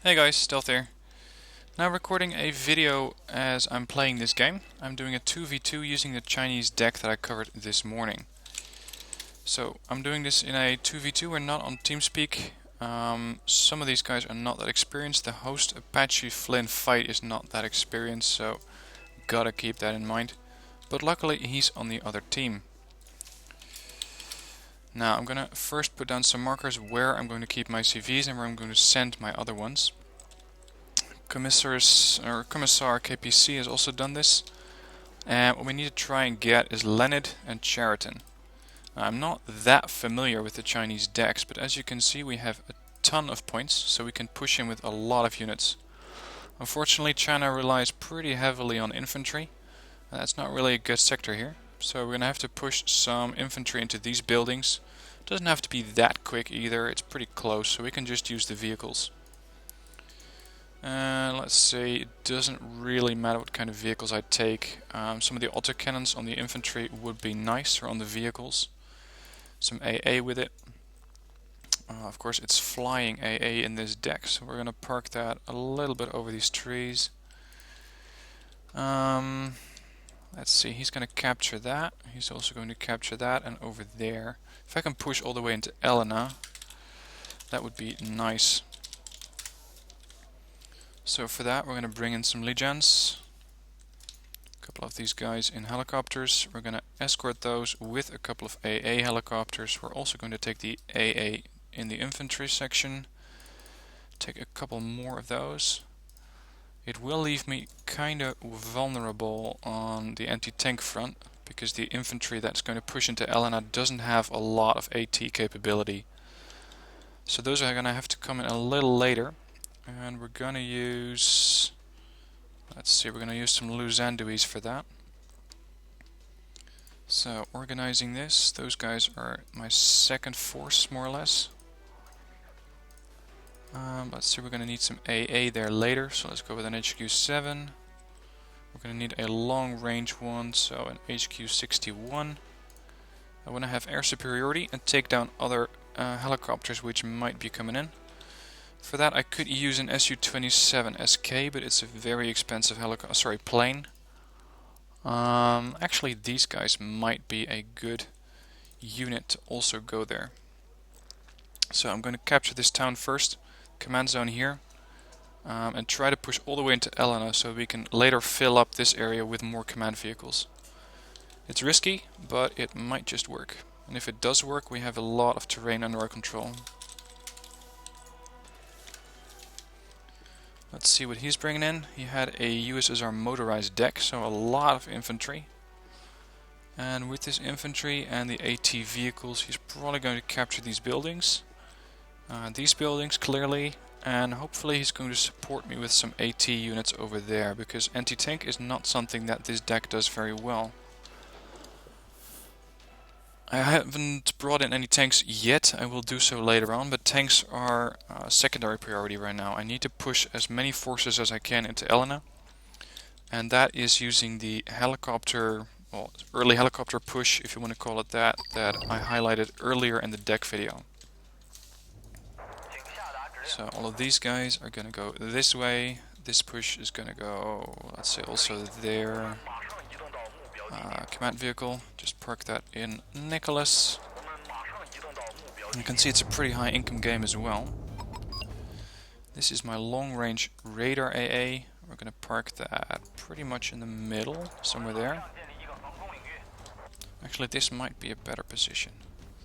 Hey guys, Stealth here. Now recording a video as I'm playing this game. I'm doing a 2v2 using the Chinese deck that I covered this morning. So I'm doing this in a 2v2, we're not on TeamSpeak. Some of these guys are not that experienced. The host Apache Flynn Fight is not that experienced, so gotta keep that in mind. But luckily he's on the other team. Now I'm gonna first put down some markers where I'm going to keep my CVs and where I'm going to send my other ones. Commissar KPC has also done this. And what we need to try and get is Leonid and Chariton. Now, I'm not that familiar with the Chinese decks, but as you can see we have a ton of points, so we can push in with a lot of units. Unfortunately, China relies pretty heavily on infantry. That's not really a good sector here, so we're going to have to push some infantry into these buildings. Doesn't have to be that quick either, it's pretty close, so we can just use the vehicles. Let's see, it doesn't really matter what kind of vehicles I take. Some of the autocannons on the infantry would be nice, or on the vehicles. Some AA with it. Of course it's flying AA in this deck, so we're going to park that a little bit over these trees. Let's see, he's going to capture that. He's also going to capture that, and over there. If I can push all the way into Elena, that would be nice. So for that we're going to bring in some Legions. A couple of these guys in helicopters. We're going to escort those with a couple of AA helicopters. We're also going to take the AA in the infantry section. Take a couple more of those. It will leave me kind of vulnerable on the anti-tank front, because the infantry that's going to push into Elena doesn't have a lot of AT capability. So those are going to have to come in a little later. And we're going to use, let's see, we're going to use some Luzanduis for that. So organizing this, those guys are my second force more or less. Let's see, we're going to need some AA there later, so let's go with an HQ7. We're going to need a long range one, so an HQ61. I want to have air superiority and take down other helicopters which might be coming in. For that I could use an Su-27 SK, but it's a very expensive plane. Actually these guys might be a good unit to also go there. So I'm going to capture this town first, command zone here, and try to push all the way into Elena so we can later fill up this area with more command vehicles. It's risky, but it might just work. And if it does work, we have a lot of terrain under our control. Let's see what he's bringing in. He had a USSR motorized deck, so a lot of infantry. And with this infantry and the AT vehicles, he's probably going to capture these buildings. These buildings, clearly. And hopefully he's going to support me with some AT units over there, because anti-tank is not something that this deck does very well. I haven't brought in any tanks yet, I will do so later on, but tanks are secondary priority right now. I need to push as many forces as I can into Elena, and that is using the helicopter, well, early helicopter push, if you want to call it that I highlighted earlier in the deck video. So all of these guys are going to go this way. This push is going to go, let's say, also there. Command vehicle, just park that in Nicholas. You can see it's a pretty high income game as well. This is my long range radar AA. We're going to park that pretty much in the middle, somewhere there. Actually, this might be a better position.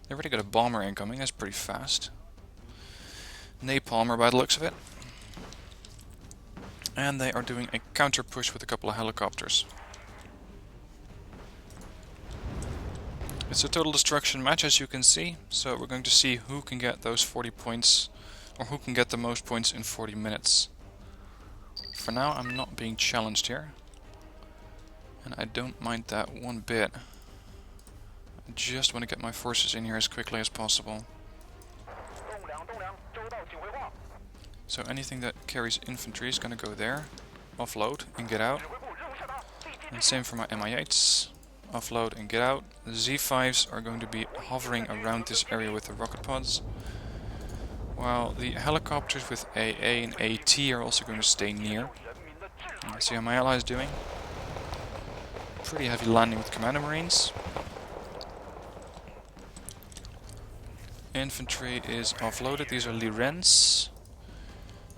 They already got a bomber incoming, that's pretty fast. Napalmer by the looks of it. And they are doing a counter push with a couple of helicopters. It's a total destruction match, as you can see, so we're going to see who can get those 40 points, or who can get the most points in 40 minutes. For now I'm not being challenged here, and I don't mind that one bit. I just want to get my forces in here as quickly as possible. So anything that carries infantry is going to go there, offload and get out. And same for my Mi-8s. Offload and get out. The Z5s are going to be hovering around this area with the rocket pods. while the helicopters with AA and AT are also going to stay near. Let's see how my ally is doing. Pretty heavy landing with Commander Marines. Infantry is offloaded. These are Lirens.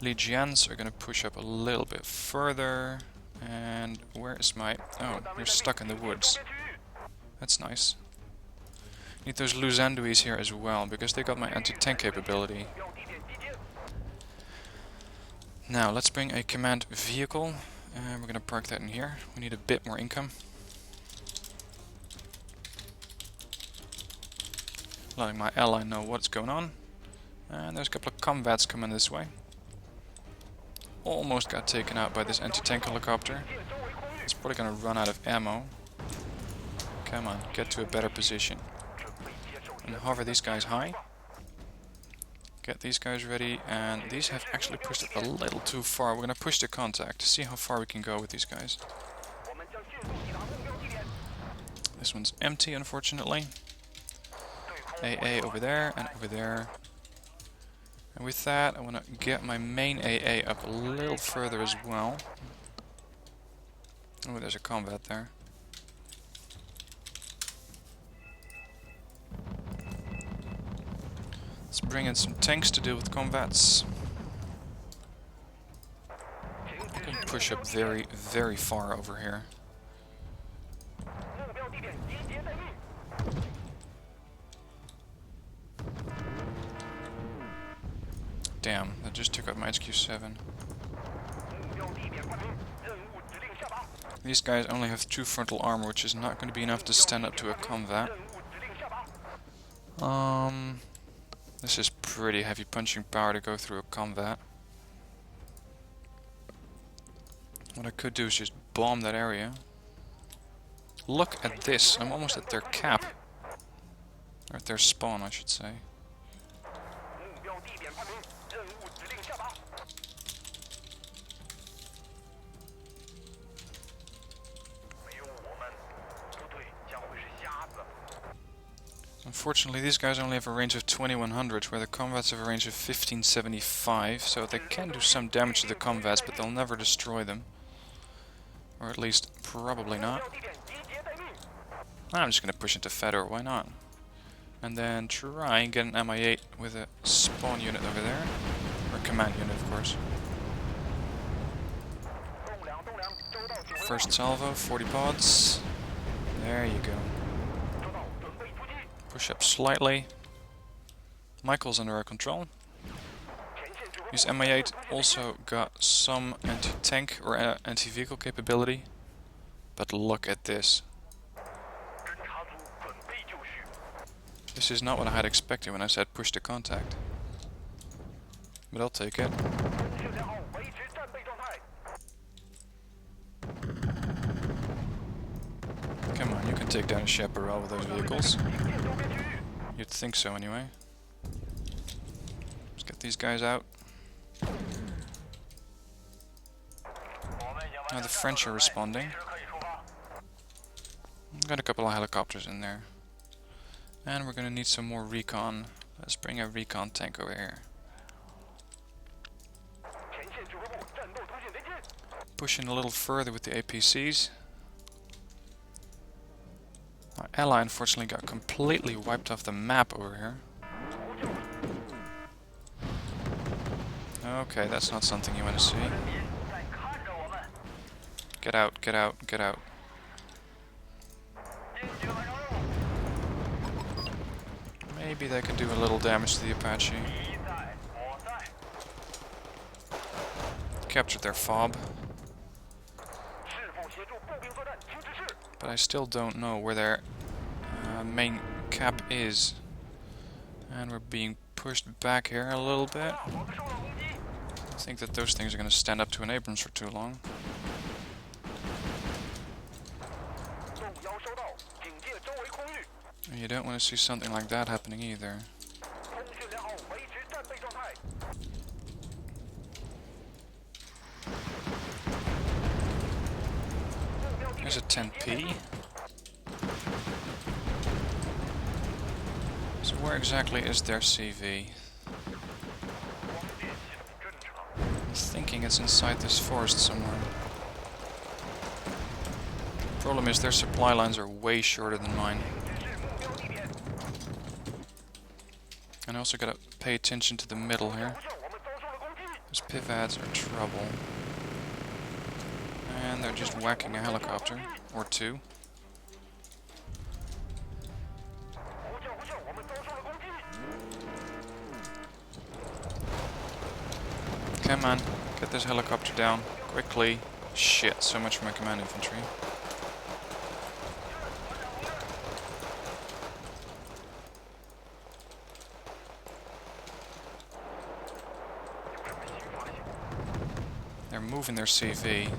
Legions are going to push up a little bit further. And where is my... Oh, you're stuck in the woods. That's nice. Need those Luzanduis here as well, because they got my anti-tank capability. Now, let's bring a command vehicle. And we're going to park that in here. We need a bit more income. Letting my ally know what's going on. And there's a couple of combats coming this way. Almost got taken out by this anti-tank helicopter. It's probably going to run out of ammo. Come on, get to a better position. And hover these guys high. Get these guys ready, and these have actually pushed it a little too far. We're going to push the contact to see how far we can go with these guys. This one's empty, unfortunately. AA over there and over there. And with that, I want to get my main AA up a little further as well. Oh, there's a combat there. Let's bring in some tanks to deal with combats. I can push up very, very far over here. Damn, that just took out my HQ7. These guys only have 2 frontal armor, which is not going to be enough to stand up to a combat. This is pretty heavy punching power to go through a combat. What I could do is just bomb that area. Look at this, I'm almost at their cap. Or at their spawn, I should say. Unfortunately, these guys only have a range of 2100, where the combats have a range of 1575, so they can do some damage to the combats, but they'll never destroy them. Or at least, probably not. I'm just going to push into Fedor, why not? And then try and get an Mi-8 with a spawn unit over there. Or command unit, of course. First salvo, 40 pods. There you go. Push up slightly. Michael's under our control. His Mi-8 also got some anti-tank or anti-vehicle capability. But look at this. This is not what I had expected when I said push to contact. But I'll take it. Come on, you can take down a Chaparral with those vehicles. You'd think so anyway. Let's get these guys out. Now the French are responding. Got a couple of helicopters in there. And we're gonna need some more recon. Let's bring a recon tank over here. Pushing a little further with the APCs. Our ally unfortunately got completely wiped off the map over here. Okay, that's not something you want to see. Get out, get out, get out. Maybe they can do a little damage to the Apache. Captured their fob. But I still don't know where their main cap is. And we're being pushed back here a little bit. I think that those things are going to stand up to an Abrams for too long. And you don't want to see something like that happening either. There's a 10p. So where exactly is their CV? thinking it's inside this forest somewhere. Problem is their supply lines are way shorter than mine. And I also gotta pay attention to the middle here. Those pivads are trouble. And they're just whacking a helicopter. Or two. Come on, get this helicopter down. Quickly. Shit, so much for my command infantry. They're moving their CV.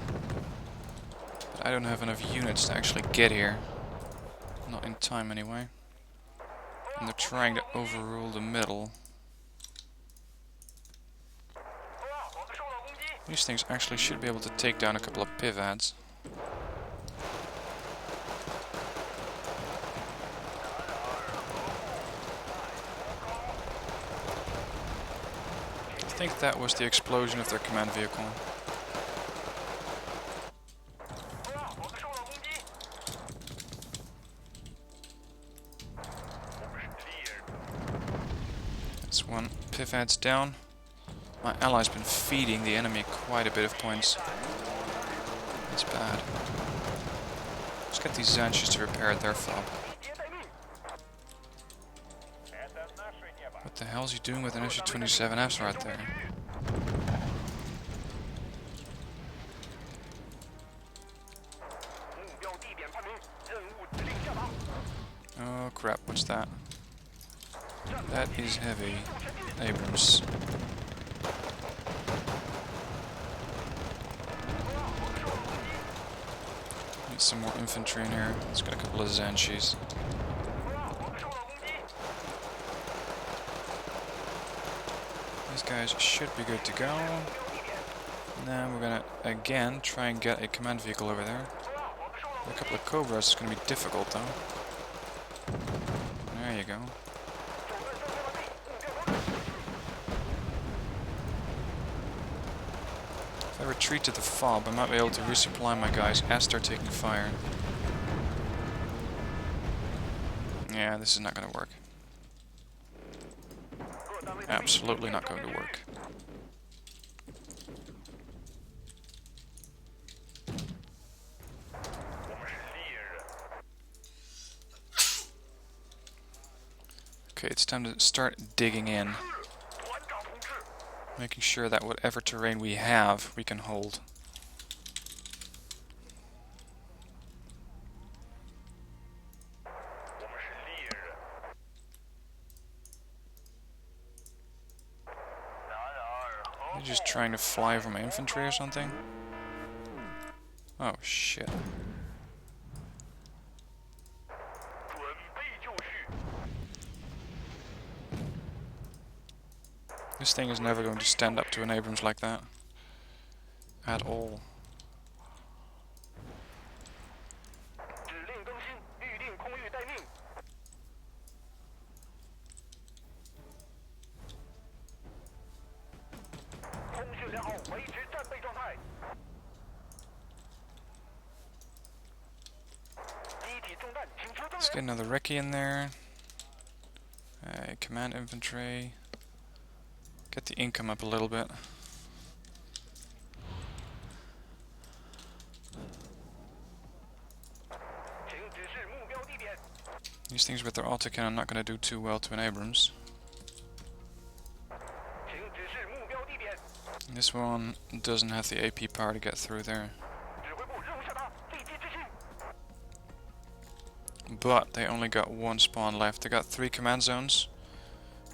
But I don't have enough units to actually get here. Not in time anyway. And they're trying to overrule the middle. These things actually should be able to take down a couple of pivads. I think that was the explosion of their command vehicle. That's one. Pivad's down. My ally's been feeding the enemy quite a bit of points. That's bad. Let's get these Zanches to repair their fob. What the hell is he doing with an SU-27Fs right there? Oh crap, what's that? That is heavy. Abrams. Need some more infantry in here. Let's get a couple of Zanchis. These guys should be good to go. Now we're gonna again try and get a command vehicle over there. A couple of Cobras is gonna be difficult though. There you go. If I retreat to the fob, I might be able to resupply my guys as they're taking fire. Yeah, this is not gonna work. Absolutely not going to work. Okay, it's time to start digging in. Making sure that whatever terrain we have, we can hold. They're just trying to fly over my infantry or something? Oh shit. This thing is never going to stand up to an Abrams like that. At all. Let's get another recce in there. Command infantry. Get the income up a little bit. These things with their autocannon are not going to do too well to an Abrams. This one doesn't have the AP power to get through there. But they only got one spawn left. They got 3 command zones.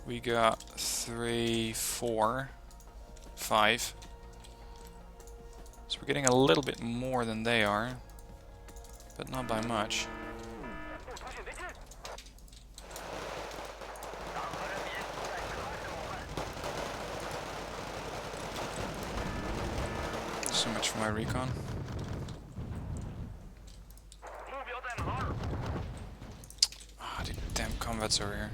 We got 3, 4, 5. So we're getting a little bit more than they are. But not by much. So much for my recon. Ah, the damn combat's over here.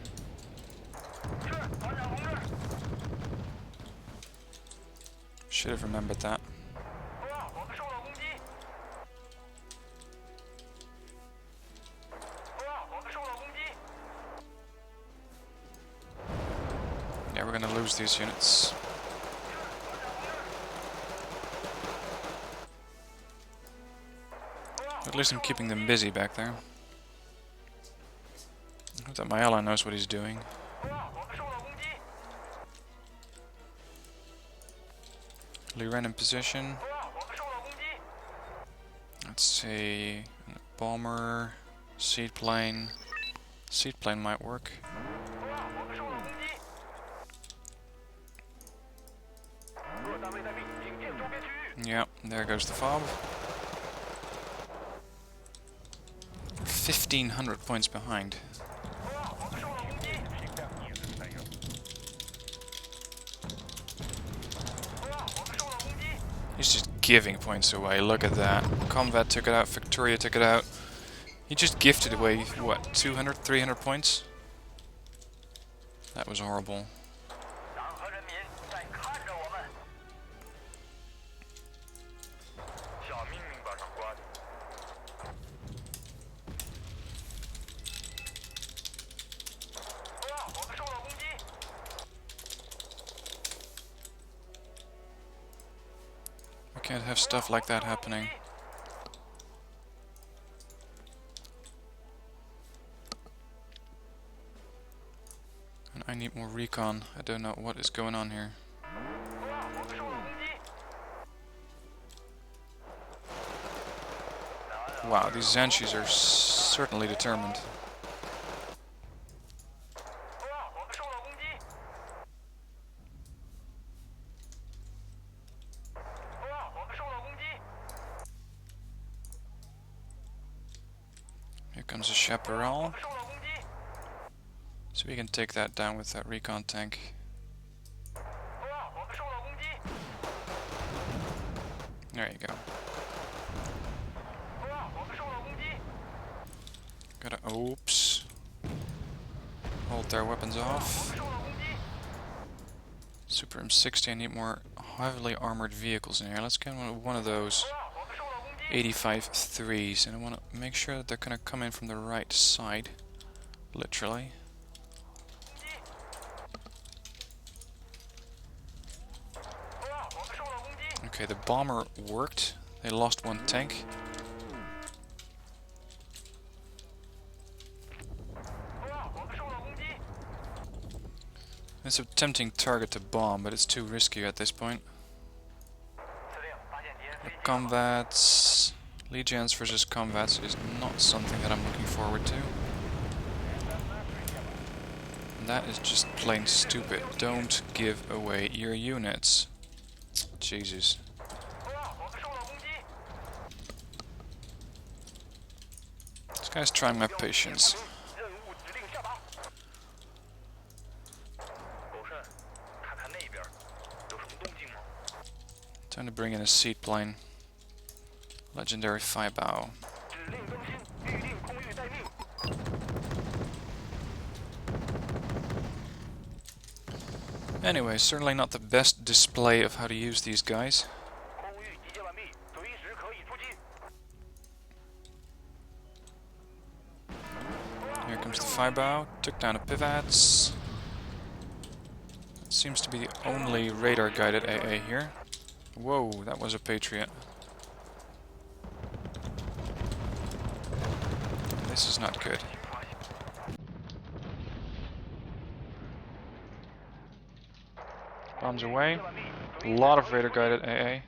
Should have remembered that. Yeah, we're gonna lose these units. At least I'm keeping them busy back there. I hope that my ally knows what he's doing. Liren in position. Let's see. Bomber, seaplane. Seaplane might work. Yeah, there goes the fob. 1,500 points behind. He's just giving points away, look at that. Combat took it out, Victoria took it out. He just gifted away, what, 200, 300 points? That was horrible. We can't have stuff like that happening. And I need more recon. I don't know what is going on here. Wow, these Zanshis are certainly determined. Here comes a chaparral. So we can take that down with that recon tank. There you go. Gotta, oops. Hold their weapons off. Super M60, I need more heavily armored vehicles in here. Let's get one of those 85 3s, and I want to make sure that they're gonna come in from the right side. Literally. Okay, the bomber worked. They lost one tank. It's a tempting target to bomb, but it's too risky at this point. The combats, legions versus combats is not something that I'm looking forward to. And that is just plain stupid. Don't give away your units. Jesus. This guy's trying my patience. Time to bring in a seaplane. Legendary Firebao. Anyway, certainly not the best display of how to use these guys. Here comes the Firebao. Took down a Pivats. Seems to be the only radar guided AA here. Whoa, that was a Patriot. This is not good. Bombs away. A lot of radar guided AA.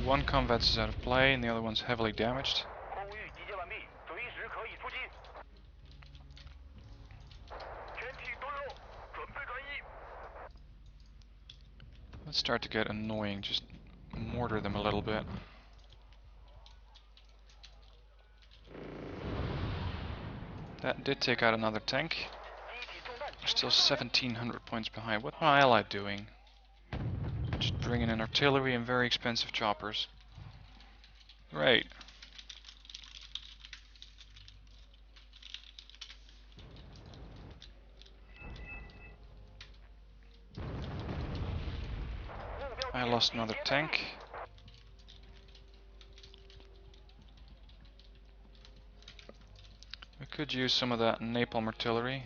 One combat is out of play and the other one's heavily damaged. Let's start to get annoying, just mortar them a little bit. That did take out another tank. We're still 1,700 points behind. What's my ally doing? Just bringing in artillery and very expensive choppers. Great. I lost another tank. We could use some of that napalm artillery.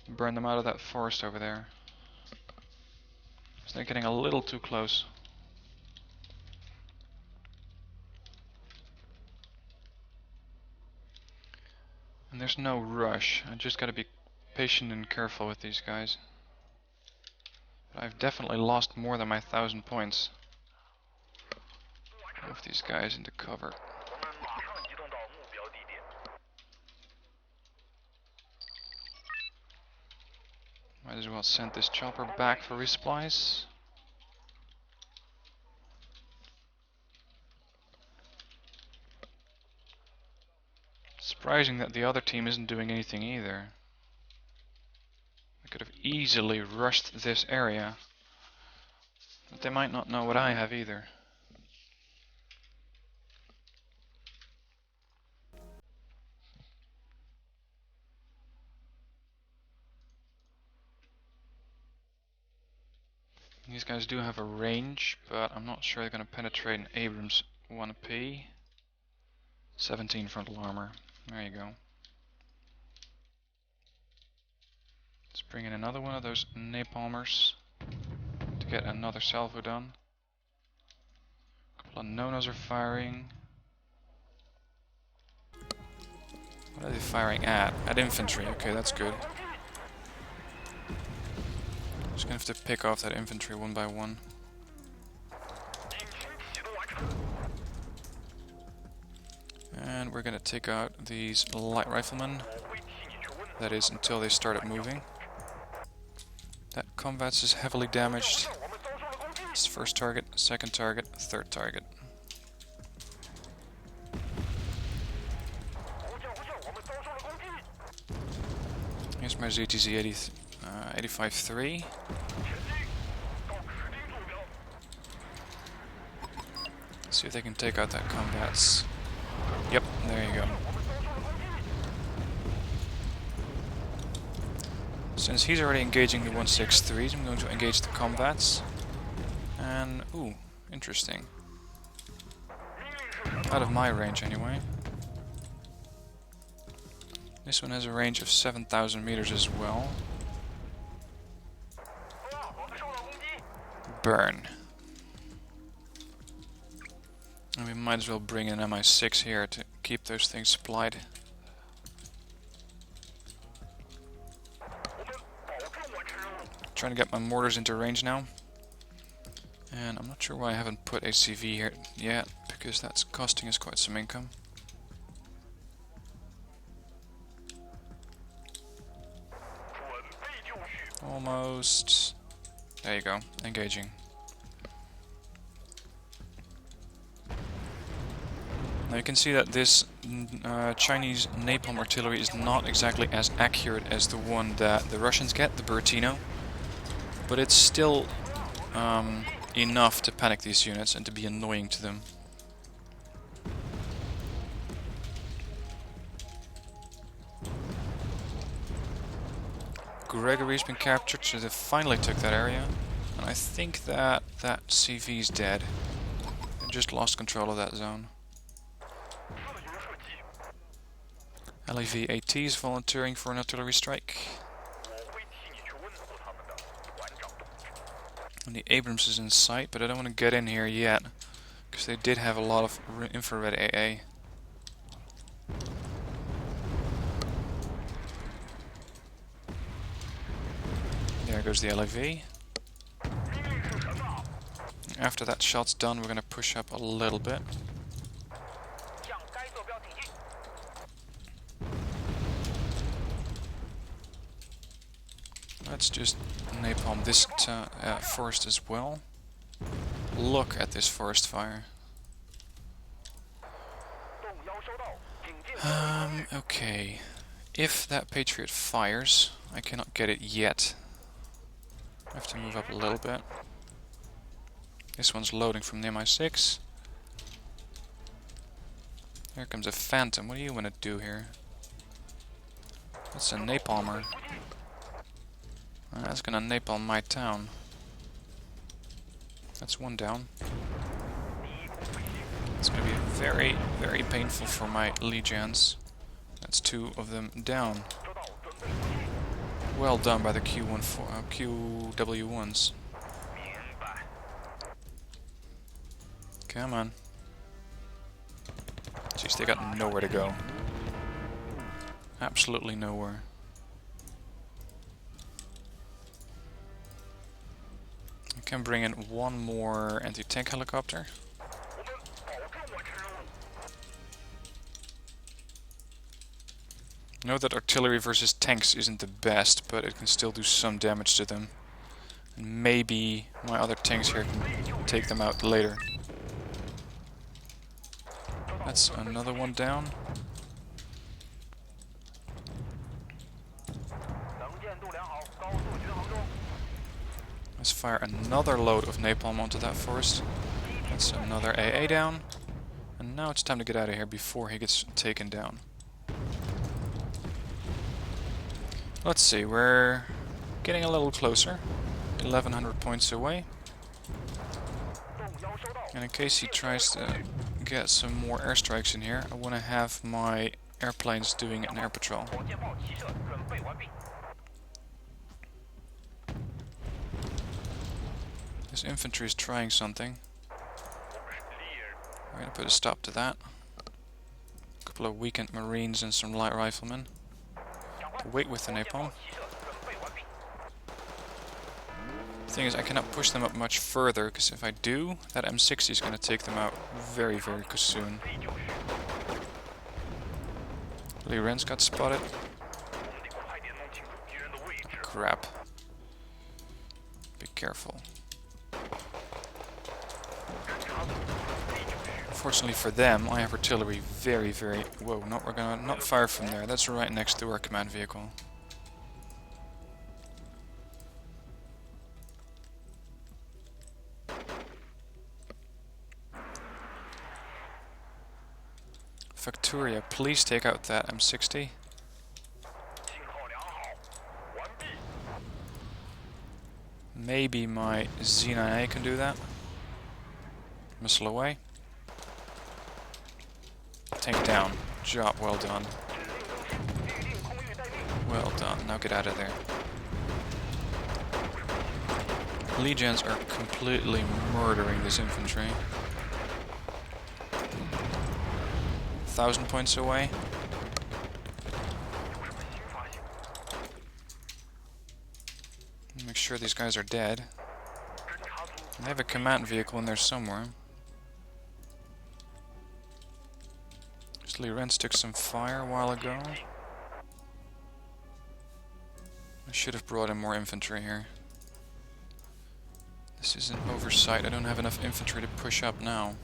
Burn them out of that forest over there. So they're getting a little too close. And there's no rush. I just gotta be patient and careful with these guys. But I've definitely lost more than my 1,000 points. Move these guys into cover. Might as well send this chopper back for resupplies. Surprising that the other team isn't doing anything either. I could have easily rushed this area. But they might not know what I have either. These guys do have a range, but I'm not sure they're going to penetrate an Abrams 1P. 17 frontal armor. There you go. Let's bring in another one of those napalmers to get another salvo done. A couple of Nonas are firing. What are they firing at? At infantry. Okay, that's good. Just gonna have to pick off that infantry one by one. And we're gonna take out these light riflemen. That is until they started moving. That comvats is heavily damaged. It's first target, second target, third target. Here's my ZTZ 85-3. See if they can take out that combats. Yep, there you go. Since he's already engaging the 163s, I'm going to engage the combats. And, ooh, interesting. Out of my range anyway. This one has a range of 7,000 meters as well. Burn. And we might as well bring in MI6 here to keep those things supplied. Trying to get my mortars into range now. And I'm not sure why I haven't put a CV here yet, because that's costing us quite some income. Almost. There you go, engaging. Now you can see that this Chinese napalm artillery is not exactly as accurate as the one that the Russians get, the Buratino. But it's still enough to panic these units and to be annoying to them. Gregory's been captured, so they finally took that area. And I think that that CV's dead. They just lost control of that zone. LEV AT is volunteering for an artillery strike. And the Abrams is in sight, but I don't want to get in here yet, because they did have a lot of infrared AA. There goes the LEV. After that shot's done, we're going to push up a little bit. Let's just napalm this forest as well. Look at this forest fire. Okay. If that Patriot fires, I cannot get it yet. I have to move up a little bit. This one's loading from the MI6. Here comes a Phantom. What do you want to do here? That's a napalmer. That's gonna napalm my town. That's one down. It's going to be very, very painful for my legions. That's two of them down. Well done by the QW1s. Come on. Jeez, they got nowhere to go. Absolutely nowhere. I can bring in one more anti-tank helicopter. Know that artillery versus tanks isn't the best, but it can still do some damage to them. And maybe my other tanks here can take them out later. That's another one down. Let's fire another load of napalm onto that forest. That's another AA down. And now it's time to get out of here before he gets taken down. Let's see, we're getting a little closer. 1100 points away. And in case he tries to get some more airstrikes in here, I want to have my airplanes doing an air patrol. This infantry is trying something. We're going to put a stop to that. A couple of weakened marines and some light riflemen. To wait with the napalm. The thing is, I cannot push them up much further, because if I do, that M60 is going to take them out very, very soon. Lee Ren's got spotted. Crap. Be careful. Fortunately for them, I have artillery very, very... Whoa, no, we're gonna not fire from there. That's right next to our command vehicle. Factoria, please take out that M60. Maybe my Z9A can do that. Missile away. Tank down. Job well done. Well done. Now get out of there. Legions are completely murdering this infantry. 1000 points away. Make sure these guys are dead. They have a command vehicle in there somewhere. Lee Renz took some fire a while ago. I should have brought in more infantry here. This is an oversight. I don't have enough infantry to push up now.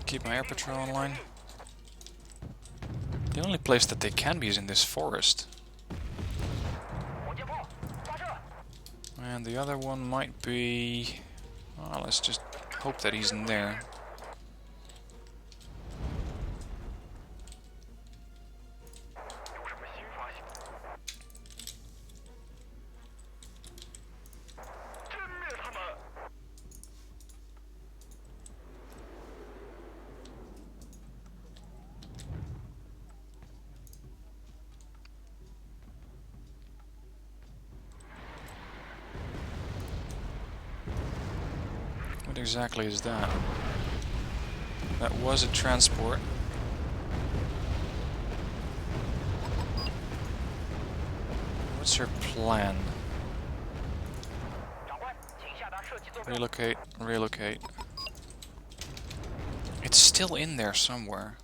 Keep my air patrol online. The only place that they can be is in this forest. And the other one might be... Well, let's just hope that he's in there. What exactly is that? That was a transport. What's your plan? Relocate, relocate. It's still in there somewhere.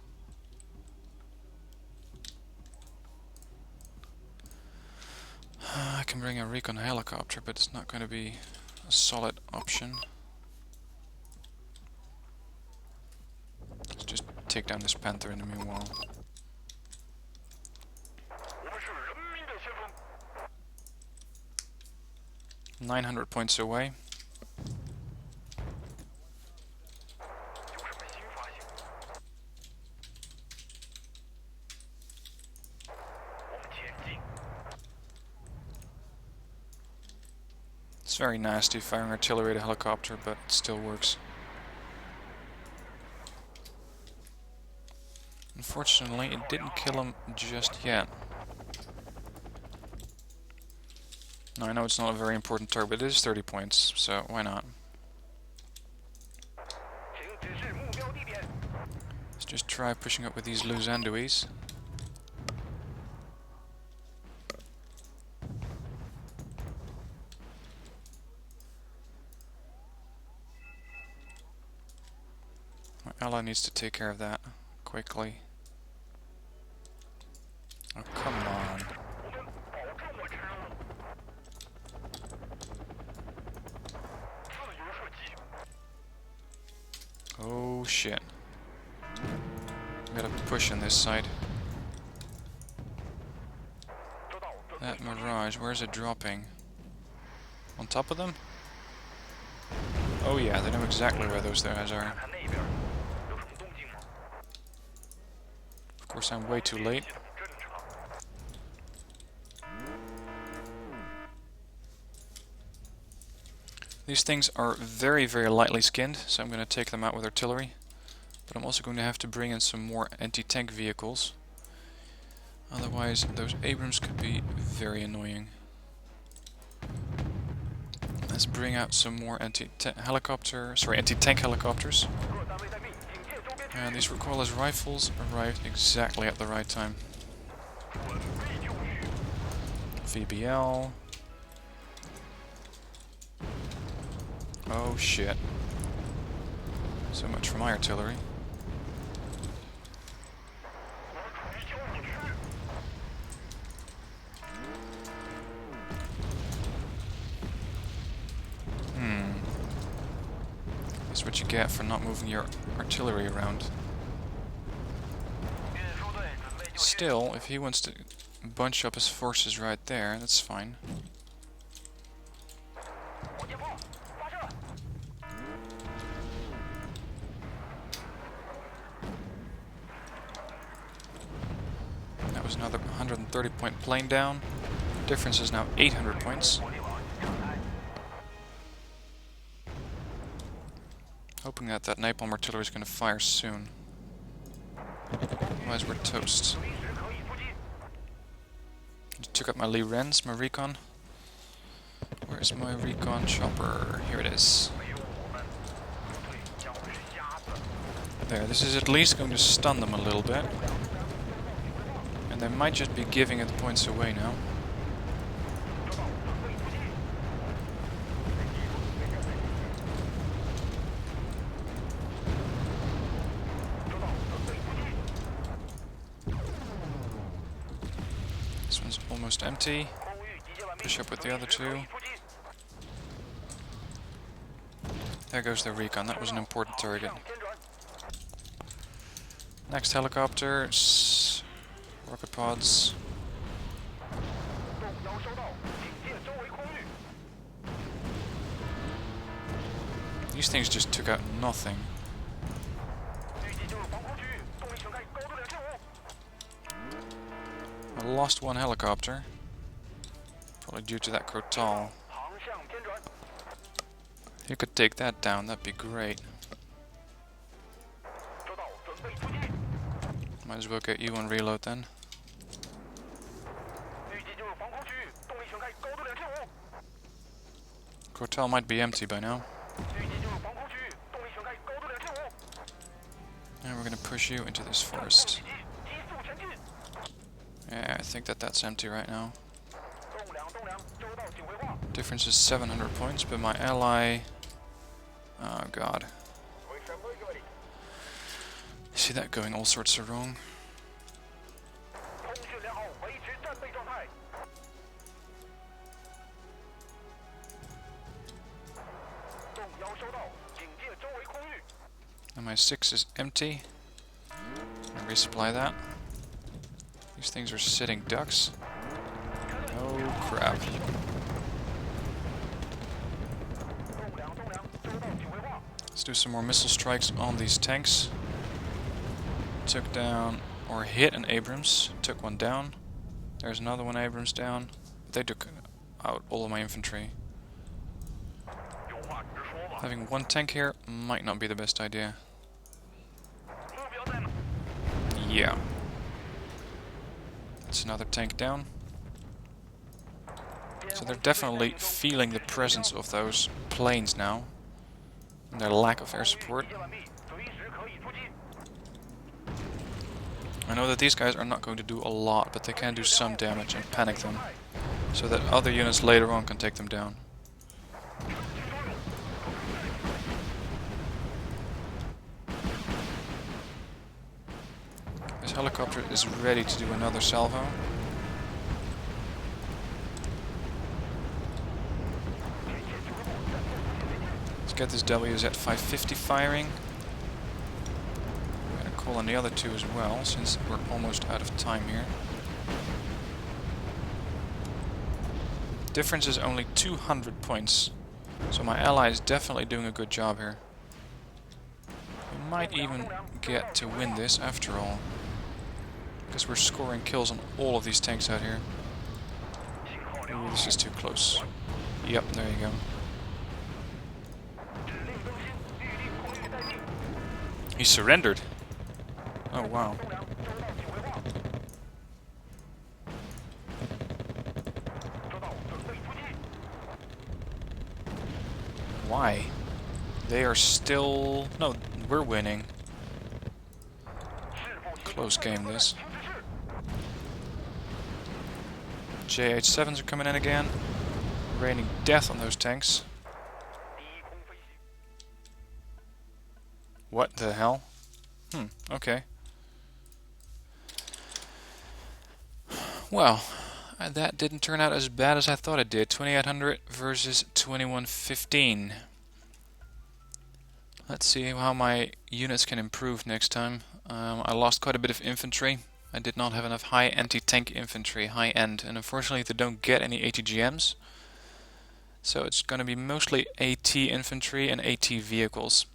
I can bring a recon helicopter, but it's not going to be a solid option. Let's just take down this Panther in the meanwhile. "900 points away. It's very nasty firing artillery at a helicopter, but it still works. Unfortunately, it didn't kill him just yet. Now, I know it's not a very important target, but it is 30 points, so why not? Let's just try pushing up with these loose anduis. My ally needs to take care of that quickly. Oh, come on. Oh shit. We gotta push on this side. That Mirage, where's it dropping? On top of them? Oh yeah, they know exactly where those guys are. Of course, I'm way too late. These things are very, very lightly skinned, so I'm going to take them out with artillery. But I'm also going to have to bring in some more anti-tank vehicles. Otherwise, those Abrams could be very annoying. Let's bring out some more anti-tank helicopters. And these recoilless rifles arrived exactly at the right time. VBL. Oh shit. So much for my artillery. That's what you get for not moving your artillery around. Still, if he wants to bunch up his forces right there, that's fine. That was another 130 point plane down. Difference is now 800 points. Hoping that that napalm artillery is going to fire soon. Otherwise we're toast. Just took up my Lee Rens, my recon. Where's my recon chopper? Here it is. There, this is at least going to stun them a little bit. And they might just be giving it points away now. This one's almost empty. Push up with the other two. There goes the recon. That was an important target. Next helicopter. Rocket pods. These things just took out nothing. I lost one helicopter. Probably due to that Crotal. You could take that down, that'd be great. Might as well get you on reload then. Crotal might be empty by now. And we're gonna push you into this forest. Yeah, I think that's empty right now. Difference is 700 points, but my ally... Oh god. See that going all sorts of wrong. And my 6 is empty. I'll resupply that. These things are sitting ducks. Oh crap. Let's do some more missile strikes on these tanks. Took down, or hit an Abrams. Took one down. There's another one Abrams down. They took out all of my infantry. Having one tank here might not be the best idea. Yeah. That's another tank down. So they're definitely feeling the presence of those planes now. And their lack of air support. I know that these guys are not going to do a lot, but they can do some damage and panic them. So that other units later on can take them down. This helicopter is ready to do another salvo. Let's get this WZ 550 firing. I'm going to call on the other two as well, since we're almost out of time here. Difference is only 200 points, so my ally is definitely doing a good job here. We might even get to win this after all, because we're scoring kills on all of these tanks out here. Ooh, this is too close. Yep, there you go. He surrendered. Oh wow. Why? They are still... No, we're winning. Close game this. JH7s are coming in again. Raining death on those tanks. What the hell? Okay. Well, that didn't turn out as bad as I thought it did. 2800 versus 2115. Let's see how my units can improve next time. I lost quite a bit of infantry. I did not have enough high anti-tank infantry, high end, and unfortunately they don't get any ATGMs. So it's going to be mostly AT infantry and AT vehicles.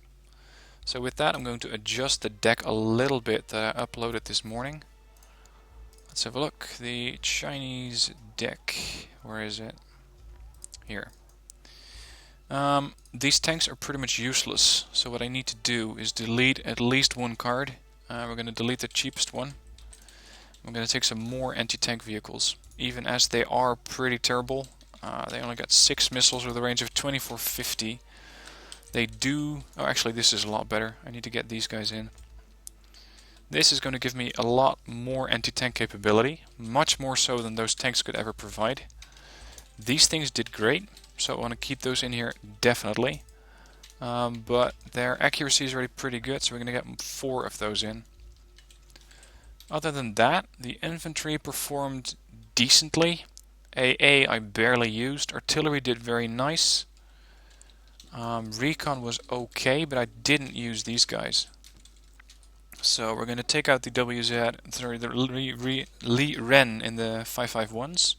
So with that I'm going to adjust the deck a little bit that I uploaded this morning. Let's have a look. The Chinese deck. Where is it? Here. These tanks are pretty much useless. So what I need to do is delete at least one card. We're going to delete the cheapest one. I'm going to take some more anti-tank vehicles. Even as they are pretty terrible. They only got 6 missiles with a range of 2450. They do... Oh, actually this is a lot better. I need to get these guys in. This is going to give me a lot more anti-tank capability. Much more so than those tanks could ever provide. These things did great, so I want to keep those in here definitely. But their accuracy is already pretty good, so we're going to get 4 of those in. Other than that, the infantry performed decently. AA I barely used. Artillery did very nice. Recon was okay, but I didn't use these guys. So we're going to take out the WZ, sorry, the Li Ren in the 551s.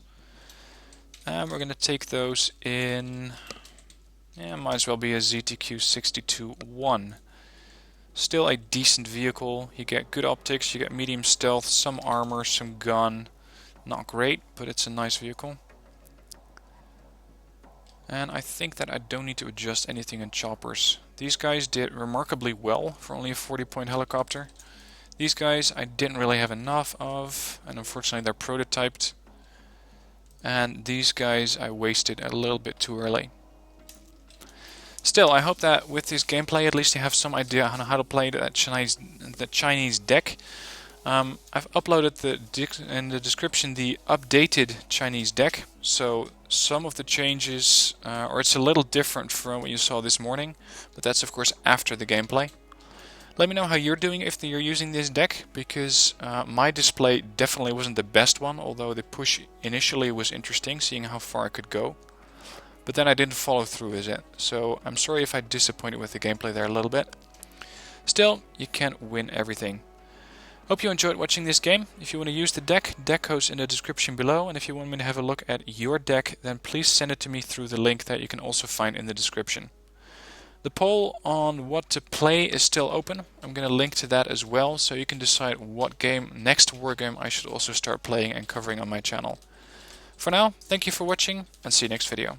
And we're going to take those in, yeah, might as well be a ZTQ 62-1. Still a decent vehicle. You get good optics, you get medium stealth, some armor, some gun. Not great, but it's a nice vehicle. And I think that I don't need to adjust anything in choppers. These guys did remarkably well for only a 40-point helicopter. These guys I didn't really have enough of, and unfortunately they're prototyped. And these guys I wasted a little bit too early. Still, I hope that with this gameplay at least you have some idea on how to play that Chinese deck. I've uploaded in the description the updated Chinese deck, so some of the changes, or it's a little different from what you saw this morning, but that's of course after the gameplay. Let me know how you're doing if you're using this deck, because my display definitely wasn't the best one, although the push initially was interesting, seeing how far I could go. But then I didn't follow through with it, so I'm sorry if I disappointed with the gameplay there a little bit. Still, you can't win everything. Hope you enjoyed watching this game. If you want to use the deck code's in the description below, and if you want me to have a look at your deck, then please send it to me through the link that you can also find in the description. The poll on what to play is still open. I'm going to link to that as well, so you can decide what game, next wargame, I should also start playing and covering on my channel. For now, thank you for watching, and see you next video.